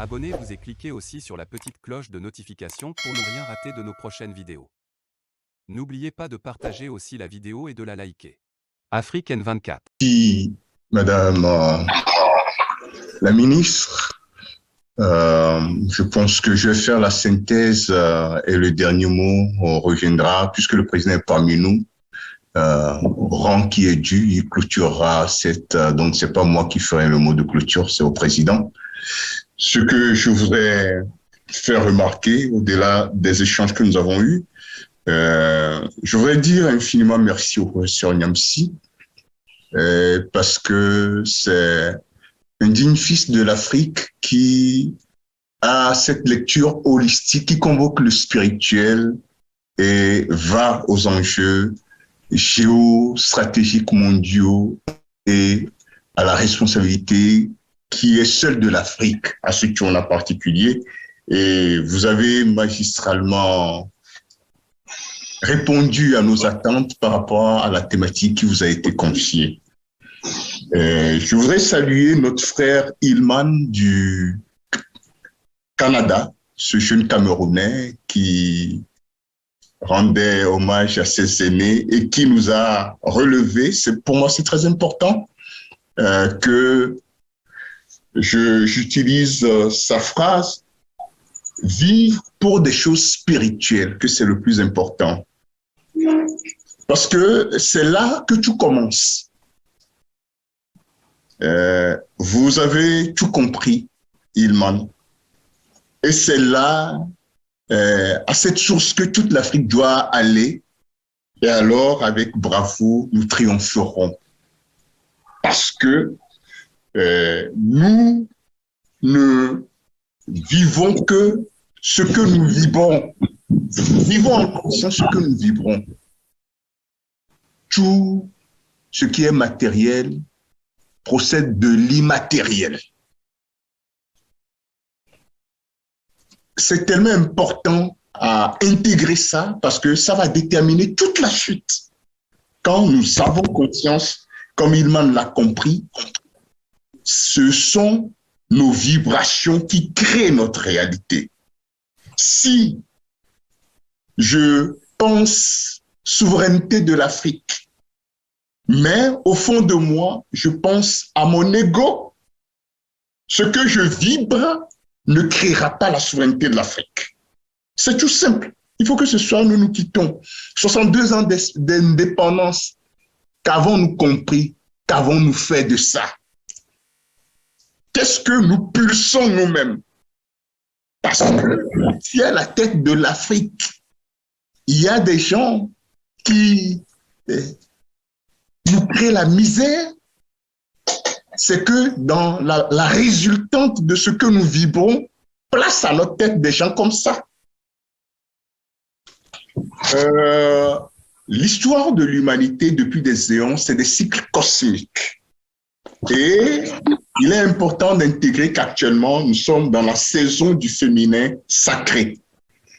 Abonnez-vous et cliquez aussi sur la petite cloche de notification pour ne rien rater de nos prochaines vidéos. N'oubliez pas de partager aussi la vidéo et de la liker. Afrique N24. Merci, Madame la ministre. Je pense que je vais faire la synthèse et le dernier mot reviendra, puisque le président est parmi nous. Rang qui est dû, il clôturera cette... donc, c'est pas moi qui ferai le mot de clôture, c'est au président. Ce que je voudrais faire remarquer, au-delà des échanges que nous avons eus, je voudrais dire infiniment merci au professeur Niamsi, parce que c'est un digne fils de l'Afrique qui a cette lecture holistique qui convoque le spirituel et va aux enjeux géostratégiques mondiaux et à la responsabilité qui est seule de l'Afrique à ce tournant en particulier. Et vous avez magistralement répondu à nos attentes par rapport à la thématique qui vous a été confiée. Je voudrais saluer notre frère Ilman du Canada, ce jeune Camerounais qui rendait hommage à ses aînés et qui nous a relevé. Pour moi, c'est très important que j'utilise sa phrase « Vivre pour des choses spirituelles », que c'est le plus important. Parce que c'est là que tout commence. Vous avez tout compris, Ilman. Et c'est là, à cette source que toute l'Afrique doit aller. Et alors, avec bravoure, nous triompherons. Parce que nous ne vivons que ce que nous vibrons. Vivons en conscience ce que nous vibrons. Tout ce qui est matériel procède de l'immatériel. C'est tellement important à intégrer ça parce que ça va déterminer toute la suite. Quand nous avons conscience, comme Ilman l'a compris, ce sont nos vibrations qui créent notre réalité. Si je pense souveraineté de l'Afrique, mais au fond de moi, je pense à mon ego, ce que je vibre ne créera pas la souveraineté de l'Afrique. C'est tout simple. Il faut que ce soit nous nous quittons. 62 ans d'indépendance, qu'avons-nous compris, qu'avons-nous fait de ça? Qu'est-ce que nous pulsons nous-mêmes? Parce que si à la tête de l'Afrique, il y a des gens qui nous créent la misère, c'est que dans la résultante de ce que nous vibrons, place à notre tête des gens comme ça. L'histoire de l'humanité depuis des éons, c'est des cycles cosmiques. Et il est important d'intégrer qu'actuellement, nous sommes dans la saison du féminin sacré.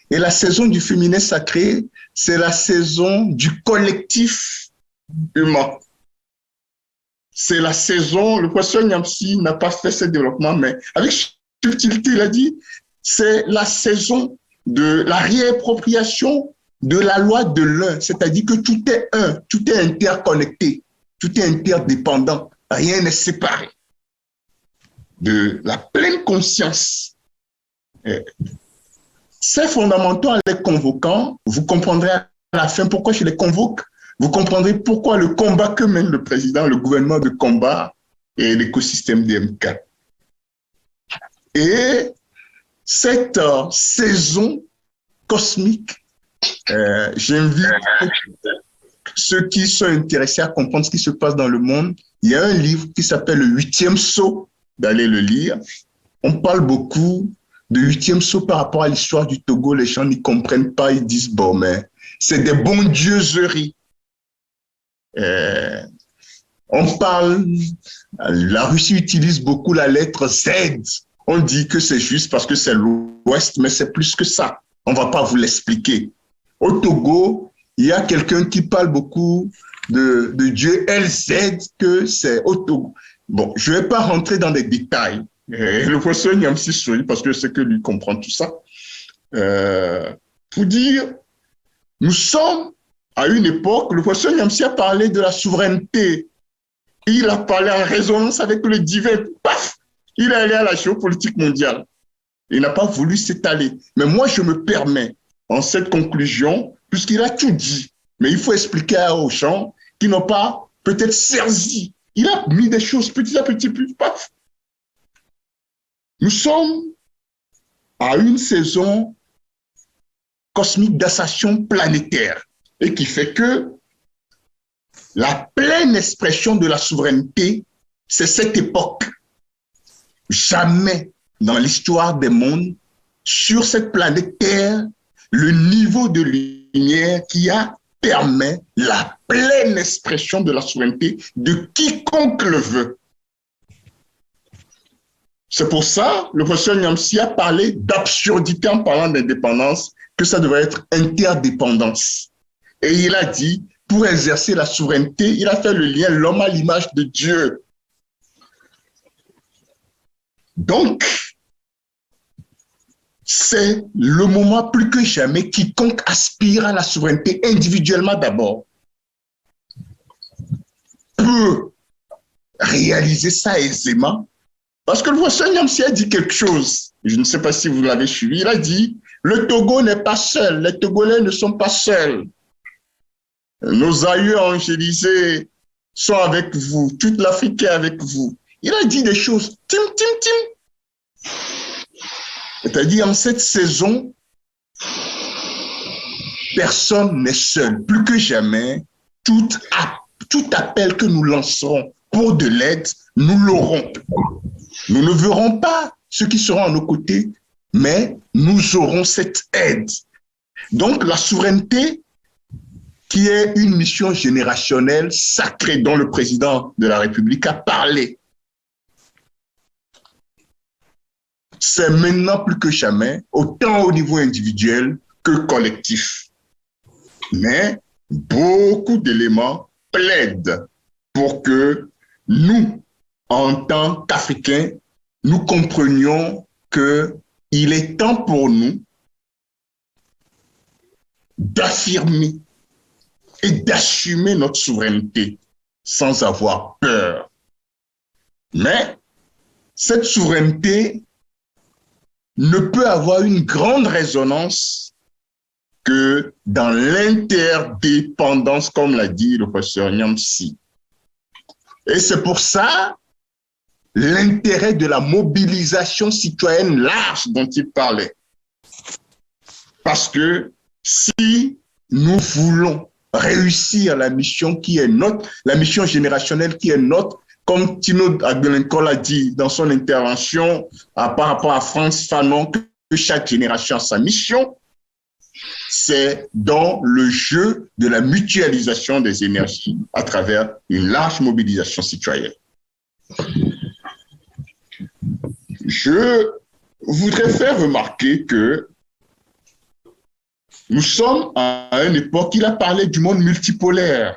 Et la saison du féminin sacré, c'est la saison du collectif humain. C'est la saison, le professeur Niamsi n'a pas fait ce développement, mais avec subtilité, il a dit, c'est la saison de la réappropriation de la loi de l'un, c'est-à-dire que tout est un, tout est interconnecté, tout est interdépendant, rien n'est séparé. De la pleine conscience. Ces fondamentaux, en les convoquant, vous comprendrez à la fin pourquoi je les convoque. Vous comprendrez pourquoi le combat que mène le président, le gouvernement de combat et l'écosystème DMK. Et cette saison cosmique, j'invite ceux qui sont intéressés à comprendre ce qui se passe dans le monde. Il y a un livre qui s'appelle Le 8e saut, d'aller le lire. On parle beaucoup de 8e saut par rapport à l'histoire du Togo. Les gens n'y comprennent pas, ils disent, bon, mais c'est des bondieuseries. On parle, la Russie utilise beaucoup la lettre Z. On dit que c'est juste parce que c'est l'Ouest, mais c'est plus que ça. On ne va pas vous l'expliquer. Au Togo, il y a quelqu'un qui parle beaucoup de Dieu LZ, que c'est au Togo. Bon, je ne vais pas rentrer dans des détails. Et le professeur Niamsi sourit parce que c'est que lui comprend tout ça. Pour dire, nous sommes à une époque, le professeur Niamsi a parlé de la souveraineté. Il a parlé en résonance avec le divin. Paf! Il est allé à la géopolitique mondiale. Il n'a pas voulu s'étaler. Mais moi, je me permets, en cette conclusion, puisqu'il a tout dit, mais il faut expliquer aux gens qui n'ont pas peut-être saisi. Il a mis des choses petit à petit, plus paf. Nous sommes à une saison cosmique d'ascension planétaire et qui fait que la pleine expression de la souveraineté, c'est cette époque. Jamais dans l'histoire des mondes, sur cette planète Terre, le niveau de lumière qui permet la pleine expression de la souveraineté de quiconque le veut. C'est pour ça que le professeur Niamsi a parlé d'absurdité en parlant d'indépendance, que ça devrait être interdépendance. Et il a dit, pour exercer la souveraineté, il a fait le lien l'homme à l'image de Dieu. Donc, c'est le moment plus que jamais quiconque aspire à la souveraineté individuellement d'abord peut réaliser ça aisément. Parce que le professeur Niamsi a dit quelque chose, je ne sais pas si vous l'avez suivi, il a dit, le Togo n'est pas seul, les Togolais ne sont pas seuls. Nos aïeux angélisés sont avec vous, toute l'Afrique est avec vous. Il a dit des choses, tim. C'est-à-dire, en cette saison, personne n'est seul. Plus que jamais, tout appel que nous lancerons pour de l'aide, nous l'aurons. Nous ne verrons pas ceux qui seront à nos côtés, mais nous aurons cette aide. Donc, la souveraineté, qui est une mission générationnelle sacrée dont le président de la République a parlé, c'est maintenant plus que jamais, autant au niveau individuel que collectif. Mais beaucoup d'éléments plaident pour que nous, en tant qu'Africains, nous comprenions qu'il est temps pour nous d'affirmer et d'assumer notre souveraineté sans avoir peur. Mais cette souveraineté ne peut avoir une grande résonance que dans l'interdépendance, comme l'a dit le professeur Niamsi. Et c'est pour ça l'intérêt de la mobilisation citoyenne large dont il parlait. Parce que si nous voulons réussir la mission qui est notre, la mission générationnelle qui est notre, comme Tino Adelincourt l'a dit dans son intervention par rapport à Frantz Fanon, que chaque génération a sa mission, c'est dans le jeu de la mutualisation des énergies à travers une large mobilisation citoyenne. Je voudrais faire remarquer que nous sommes à une époque, il a parlé du monde multipolaire.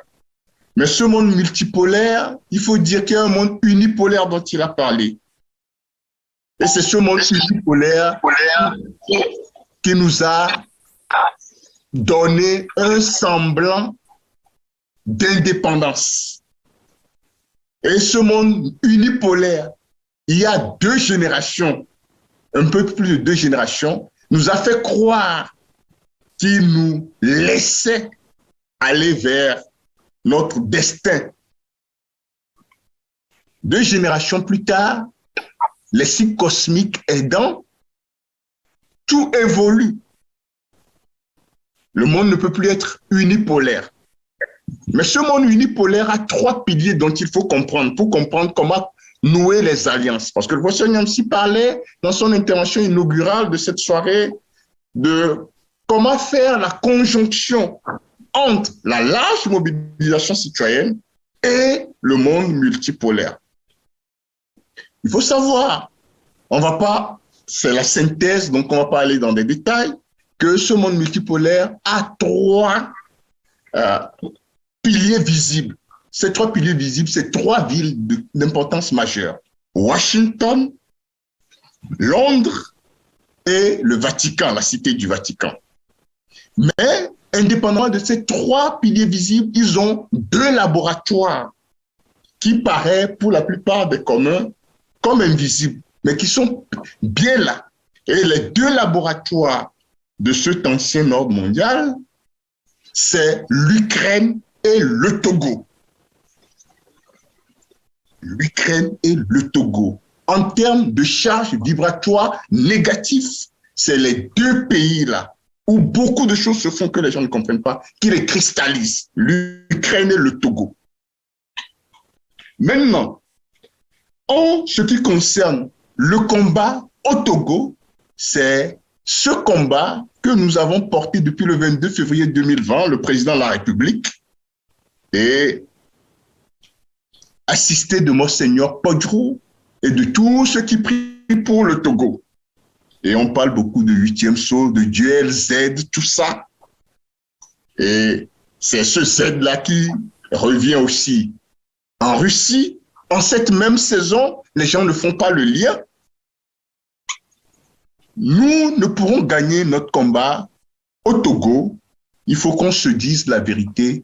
Mais ce monde multipolaire, il faut dire qu'il y a un monde unipolaire dont il a parlé. Et c'est ce monde unipolaire qui nous a donné un semblant d'indépendance. Et ce monde unipolaire, il y a 2 générations, un peu plus de 2 générations, nous a fait croire qu'il nous laissait aller vers notre destin. 2 générations plus tard, les cycles cosmiques aidant, tout évolue. Le monde ne peut plus être unipolaire. Mais ce monde unipolaire a 3 piliers dont il faut comprendre, pour comprendre comment nouer les alliances. Parce que le professeur Niamsi parlait dans son intervention inaugurale de cette soirée de comment faire la conjonction entre la large mobilisation citoyenne et le monde multipolaire. Il faut savoir, on va pas, c'est la synthèse, donc on va pas aller dans des détails, que ce monde multipolaire a 3 piliers visibles. Ces 3 piliers visibles, c'est 3 villes d'importance majeure. Washington, Londres et le Vatican, la cité du Vatican. Mais, indépendamment de ces 3 piliers visibles, ils ont 2 laboratoires qui paraissent pour la plupart des communs comme invisibles, mais qui sont bien là. Et les 2 laboratoires de cet ancien ordre mondial, c'est l'Ukraine et le Togo. L'Ukraine et le Togo. En termes de charge vibratoire négative, c'est les 2 pays-là où beaucoup de choses se font que les gens ne comprennent pas, qui les cristallisent, l'Ukraine et le Togo. Maintenant, en ce qui concerne le combat au Togo, c'est ce combat que nous avons porté depuis le 22 février 2020, le président de la République, et assisté de Monseigneur Podrou et de tous ceux qui prient pour le Togo. Et on parle beaucoup de 8e saut, de duel Z, tout ça. Et c'est ce Z-là qui revient aussi en Russie. En cette même saison, les gens ne font pas le lien. Nous ne pourrons gagner notre combat au Togo. Il faut qu'on se dise la vérité.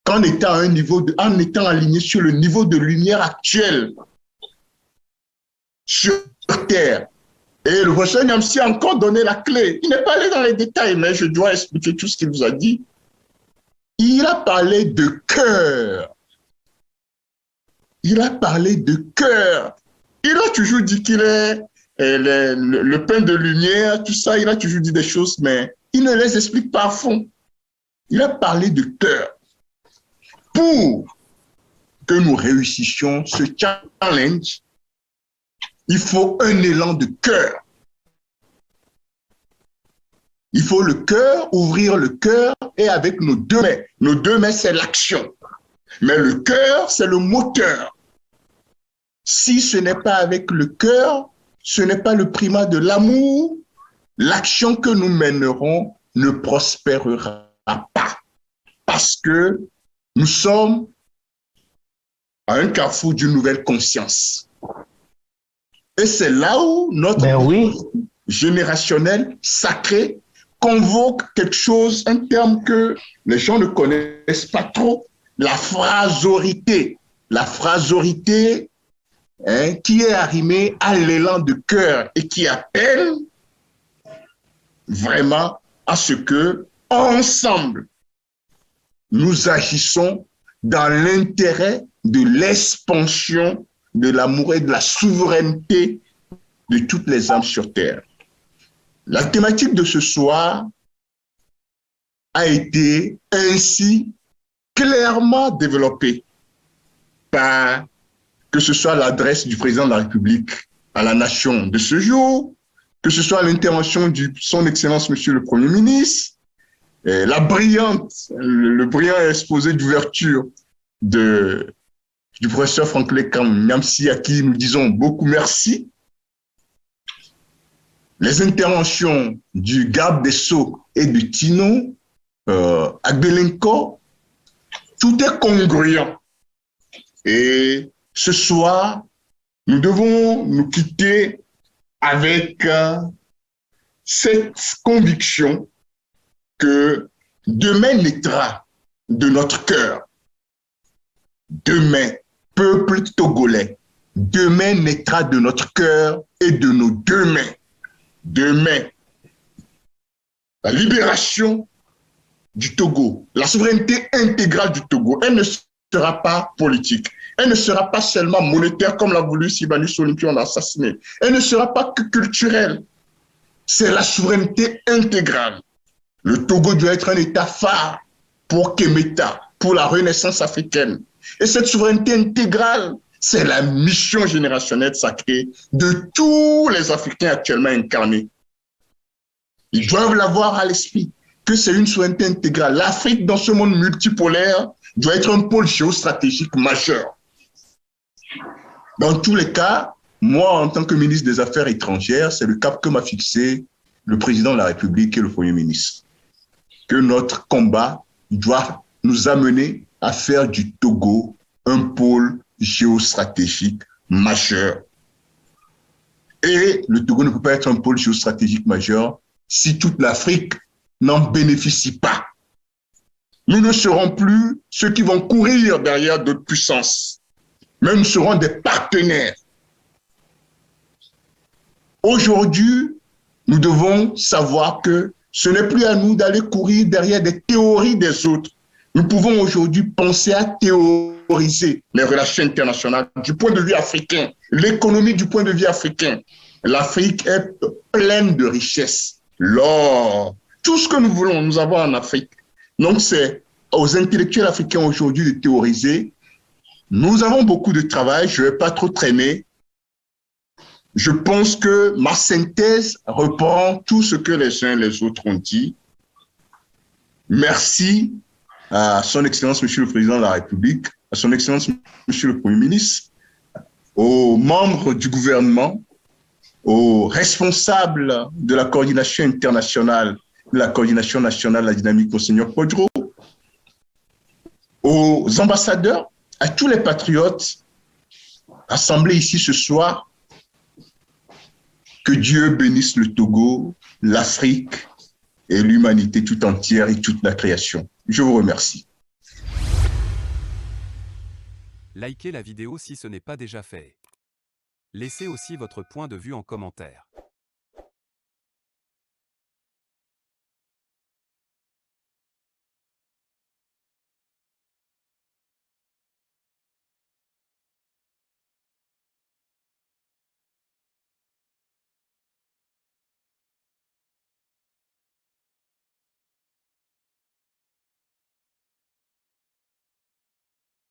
Qu'en étant à un niveau en étant aligné sur le niveau de lumière actuel sur Terre. Et le professeur Nyamsi a encore donné la clé. Il n'est pas allé dans les détails, mais je dois expliquer tout ce qu'il vous a dit. Il a parlé de cœur. Il a parlé de cœur. Il a toujours dit qu'il est le pain de lumière, tout ça. Il a toujours dit des choses, mais il ne les explique pas à fond. Il a parlé de cœur. Pour que nous réussissions ce challenge, il faut un élan de cœur. Il faut le cœur, ouvrir le cœur et avec nos 2 mains. Nos 2 mains, c'est l'action. Mais le cœur, c'est le moteur. Si ce n'est pas avec le cœur, ce n'est pas le primat de l'amour, l'action que nous mènerons ne prospérera pas. Parce que nous sommes à un carrefour d'une nouvelle conscience. Et c'est là où notre générationnel sacré convoque quelque chose, un terme que les gens ne connaissent pas trop, la phrasorité. La phrasorité qui est arrimée à l'élan de cœur et qui appelle vraiment à ce que, ensemble, nous agissons dans l'intérêt de l'expansion de l'amour et de la souveraineté de toutes les âmes sur Terre. La thématique de ce soir a été ainsi clairement développée par, que ce soit l'adresse du président de la République à la nation de ce jour, que ce soit l'intervention de son Excellence Monsieur le Premier ministre, le brillant exposé d'ouverture du professeur Franklin Nyamsi, à qui nous disons beaucoup merci. Les interventions du garde des Sceaux et du Tino Agbelenko, tout est congruent. Et ce soir, nous devons nous quitter avec cette conviction que demain naîtra de notre cœur. Demain, peuple togolais, demain naîtra de notre cœur et de nos 2 mains. Demain, la libération du Togo, la souveraineté intégrale du Togo, elle ne sera pas politique. Elle ne sera pas seulement monétaire comme l'a voulu Sibani Olympio, on l'a assassiné. Elle ne sera pas que culturelle. C'est la souveraineté intégrale. Le Togo doit être un État phare pour Kéméta, pour la renaissance africaine. Et cette souveraineté intégrale, c'est la mission générationnelle sacrée de tous les Africains actuellement incarnés. Ils doivent l'avoir à l'esprit, que c'est une souveraineté intégrale. L'Afrique, dans ce monde multipolaire, doit être un pôle géostratégique majeur. Dans tous les cas, moi, en tant que ministre des Affaires étrangères, c'est le cap que m'a fixé le président de la République et le Premier ministre. Que notre combat doit nous amener à faire du Togo un pôle géostratégique majeur. Et le Togo ne peut pas être un pôle géostratégique majeur si toute l'Afrique n'en bénéficie pas. Nous ne serons plus ceux qui vont courir derrière d'autres puissances, mais nous serons des partenaires. Aujourd'hui, nous devons savoir que ce n'est plus à nous d'aller courir derrière des théories des autres. Nous pouvons aujourd'hui penser à théoriser les relations internationales du point de vue africain, l'économie du point de vue africain. L'Afrique est pleine de richesses, l'or, tout ce que nous voulons, nous avons en Afrique. Donc, c'est aux intellectuels africains aujourd'hui de théoriser. Nous avons beaucoup de travail, je ne vais pas trop traîner. Je pense que ma synthèse reprend tout ce que les uns et les autres ont dit. Merci à son Excellence, Monsieur le Président de la République, à son Excellence, Monsieur le Premier ministre, aux membres du gouvernement, aux responsables de la coordination internationale, de la coordination nationale de la dynamique, Monseigneur Podro, aux ambassadeurs, à tous les patriotes assemblés ici ce soir. Que Dieu bénisse le Togo, l'Afrique et l'humanité tout entière et toute la création. Je vous remercie. Likez la vidéo si ce n'est pas déjà fait. Laissez aussi votre point de vue en commentaire.